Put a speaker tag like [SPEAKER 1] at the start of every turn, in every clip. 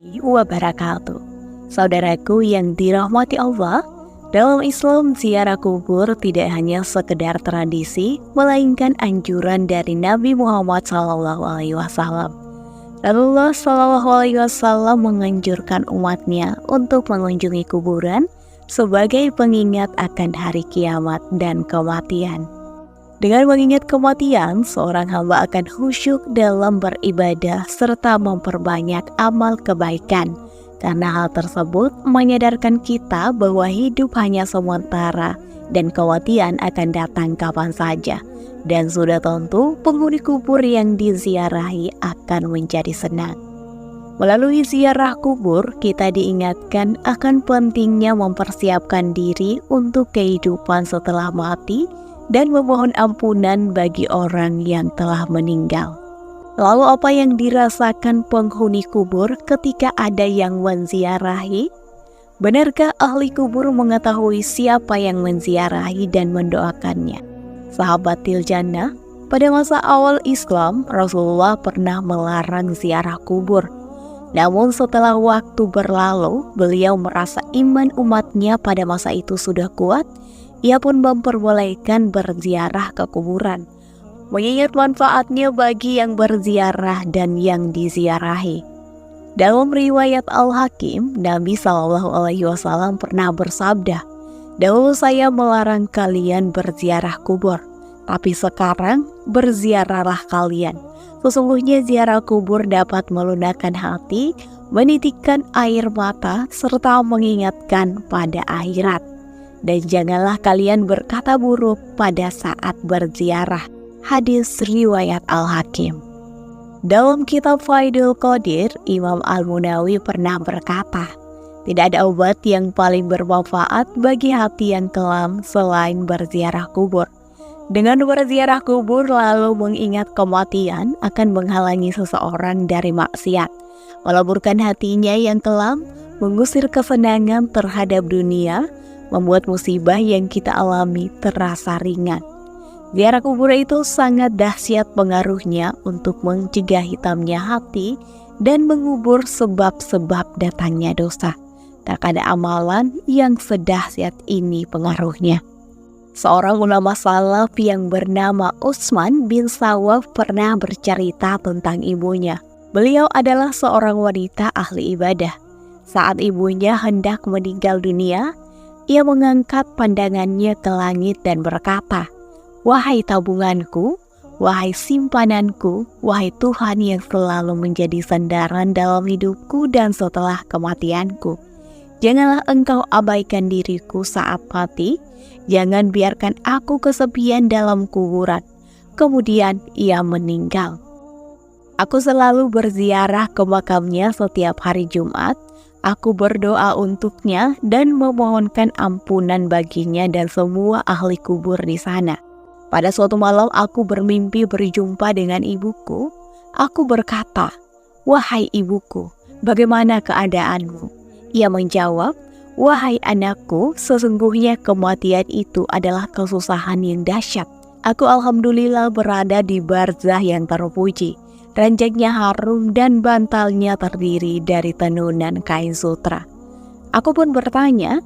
[SPEAKER 1] Wabarakatuh. Saudaraku yang dirahmati Allah, dalam Islam ziarah kubur tidak hanya sekedar tradisi, melainkan anjuran dari Nabi Muhammad SAW. Rasulullah SAW menganjurkan umatnya untuk mengunjungi kuburan sebagai pengingat akan hari kiamat dan kematian. Dengan mengingat kematian, seorang hamba akan khusyuk dalam beribadah serta memperbanyak amal kebaikan. Karena hal tersebut menyadarkan kita bahwa hidup hanya sementara dan kematian akan datang kapan saja. Dan sudah tentu penghuni kubur yang diziarahi akan menjadi senang. Melalui ziarah kubur, kita diingatkan akan pentingnya mempersiapkan diri untuk kehidupan setelah mati dan memohon ampunan bagi orang yang telah meninggal. Lalu apa yang dirasakan penghuni kubur ketika ada yang menziarahi? Benarkah ahli kubur mengetahui siapa yang menziarahi dan mendoakannya? Sahabat Tiljannah, pada masa awal Islam, Rasulullah pernah melarang ziarah kubur. Namun setelah waktu berlalu, beliau merasa iman umatnya pada masa itu sudah kuat. Ia pun memperbolehkan berziarah ke kuburan, mengingat manfaatnya bagi yang berziarah dan yang diziarahi. Dalam riwayat Al-Hakim, Nabi SAW pernah bersabda, "Dahulu saya melarang kalian berziarah kubur, tapi sekarang berziarahlah kalian. Sesungguhnya ziarah kubur dapat melunakkan hati, menitikkan air mata, serta mengingatkan pada akhirat. Dan janganlah kalian berkata buruk pada saat berziarah." Hadis riwayat Al-Hakim. Dalam kitab Faidul Qadir, Imam Al-Munawi pernah berkata, "Tidak ada obat yang paling bermanfaat bagi hati yang kelam selain berziarah kubur. Dengan berziarah kubur lalu mengingat kematian akan menghalangi seseorang dari maksiat, meleburkan hatinya yang kelam, mengusir kesenangan terhadap dunia, membuat musibah yang kita alami terasa ringan." Ziarah kubur itu sangat dahsyat pengaruhnya untuk mencegah hitamnya hati dan mengubur sebab-sebab datangnya dosa. Tak ada amalan yang sedahsyat ini pengaruhnya. Seorang ulama salaf yang bernama Utsman bin Sawaf pernah bercerita tentang ibunya. Beliau adalah seorang wanita ahli ibadah. Saat ibunya hendak meninggal dunia, ia mengangkat pandangannya ke langit dan berkata, "Wahai tabunganku, wahai simpananku, wahai Tuhan yang selalu menjadi sandaran dalam hidupku dan setelah kematianku. Janganlah engkau abaikan diriku saat mati, jangan biarkan aku kesepian dalam kuburan." Kemudian ia meninggal. Aku selalu berziarah ke makamnya setiap hari Jumat. Aku berdoa untuknya dan memohonkan ampunan baginya dan semua ahli kubur di sana. Pada suatu malam aku bermimpi berjumpa dengan ibuku. Aku berkata, "Wahai ibuku, bagaimana keadaanmu?" Ia menjawab, "Wahai anakku, sesungguhnya kematian itu adalah kesusahan yang dahsyat. Aku alhamdulillah berada di barzah yang terpuji. Ranjangnya harum dan bantalnya terdiri dari tenunan kain sutra." Aku pun bertanya,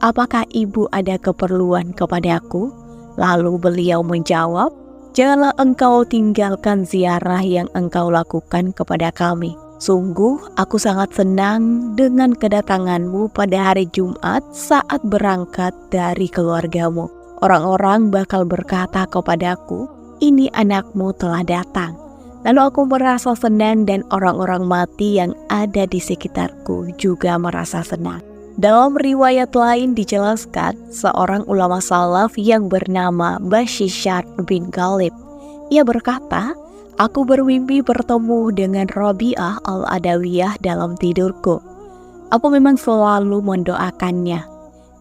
[SPEAKER 1] "Apakah ibu ada keperluan kepadaku?" Lalu beliau menjawab, "Janganlah engkau tinggalkan ziarah yang engkau lakukan kepada kami. Sungguh aku sangat senang dengan kedatanganmu pada hari Jumat saat berangkat dari keluargamu. Orang-orang bakal berkata kepadaku, 'Ini anakmu telah datang.' Lalu aku merasa senang dan orang-orang mati yang ada di sekitarku juga merasa senang." Dalam riwayat lain dijelaskan, seorang ulama salaf yang bernama Bashishar bin Ghalib. Ia berkata, "Aku bermimpi bertemu dengan Rabi'ah al-Adawiyah dalam tidurku. Aku memang selalu mendoakannya.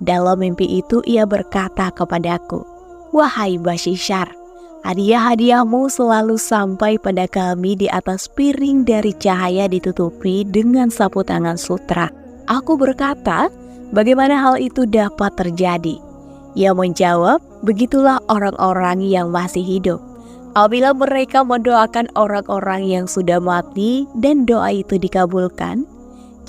[SPEAKER 1] Dalam mimpi itu ia berkata kepadaku, 'Wahai Bashishar, hadiah-hadiahmu selalu sampai pada kami di atas piring dari cahaya ditutupi dengan sapu tangan sutra.' Aku berkata, 'Bagaimana hal itu dapat terjadi?' Ia menjawab, 'Begitulah orang-orang yang masih hidup. Apabila mereka mendoakan orang-orang yang sudah mati dan doa itu dikabulkan,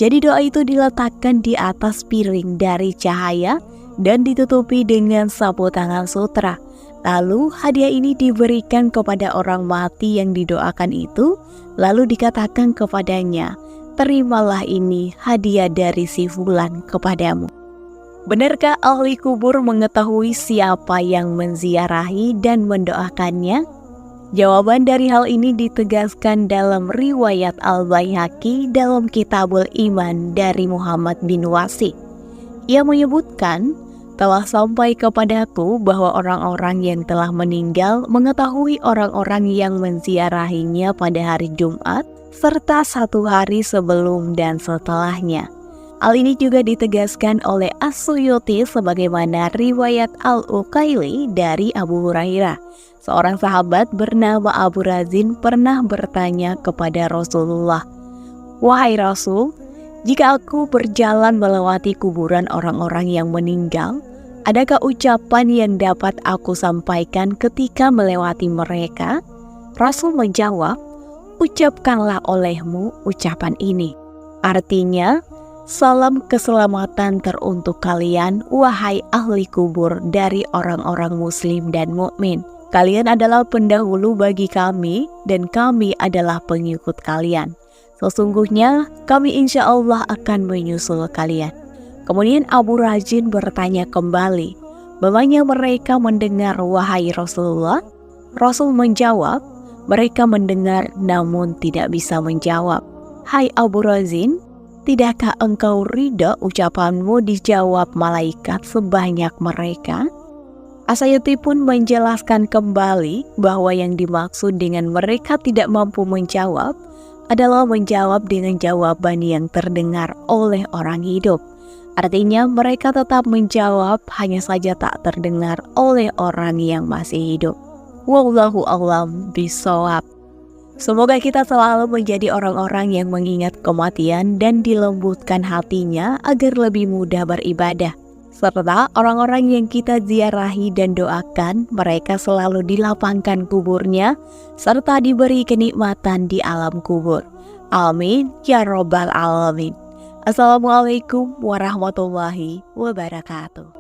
[SPEAKER 1] Jadi doa itu diletakkan di atas piring dari cahaya dan ditutupi dengan sapu tangan sutra. Lalu hadiah ini diberikan kepada orang mati yang didoakan itu, lalu dikatakan kepadanya, terimalah ini hadiah dari si fulan kepadamu. Benarkah ahli kubur mengetahui siapa yang menziarahi dan mendoakannya? Jawaban dari hal ini ditegaskan dalam riwayat Al-Baihaqi dalam Kitabul Iman dari Muhammad bin Wasi. Ia menyebutkan, telah sampai kepadaku bahwa orang-orang yang telah meninggal mengetahui orang-orang yang menziarahinya pada hari Jumat, serta 1 hari sebelum dan setelahnya. Hal ini juga ditegaskan oleh As-Suyuti sebagaimana riwayat Al-Uqaili dari Abu Hurairah. Seorang sahabat bernama Abu Razin pernah bertanya kepada Rasulullah, "Wahai Rasul, jika aku berjalan melewati kuburan orang-orang yang meninggal, adakah ucapan yang dapat aku sampaikan ketika melewati mereka?" Rasul menjawab, "Ucapkanlah olehmu ucapan ini. Artinya, salam keselamatan teruntuk kalian, wahai ahli kubur dari orang-orang muslim dan mukmin. Kalian adalah pendahulu bagi kami dan kami adalah pengikut kalian. Sesungguhnya kami insya Allah akan menyusul kalian." Kemudian Abu Razin bertanya kembali, "Bagaimana mereka mendengar wahai Rasulullah?" Rasul menjawab, "Mereka mendengar namun tidak bisa menjawab." "Hai Abu Razin, tidakkah engkau ridha ucapanmu dijawab malaikat sebanyak mereka?" As-Suyuti pun menjelaskan kembali bahwa yang dimaksud dengan mereka tidak mampu menjawab adalah menjawab dengan jawaban yang terdengar oleh orang hidup. Artinya mereka tetap menjawab, hanya saja tak terdengar oleh orang yang masih hidup. Wallahu a'lam bishawab. Semoga kita selalu menjadi orang-orang yang mengingat kematian dan dilembutkan hatinya agar lebih mudah beribadah. Serta orang-orang yang kita ziarahi dan doakan, mereka selalu dilapangkan kuburnya serta diberi kenikmatan di alam kubur. Amin ya robbal alamin. Assalamualaikum warahmatullahi wabarakatuh.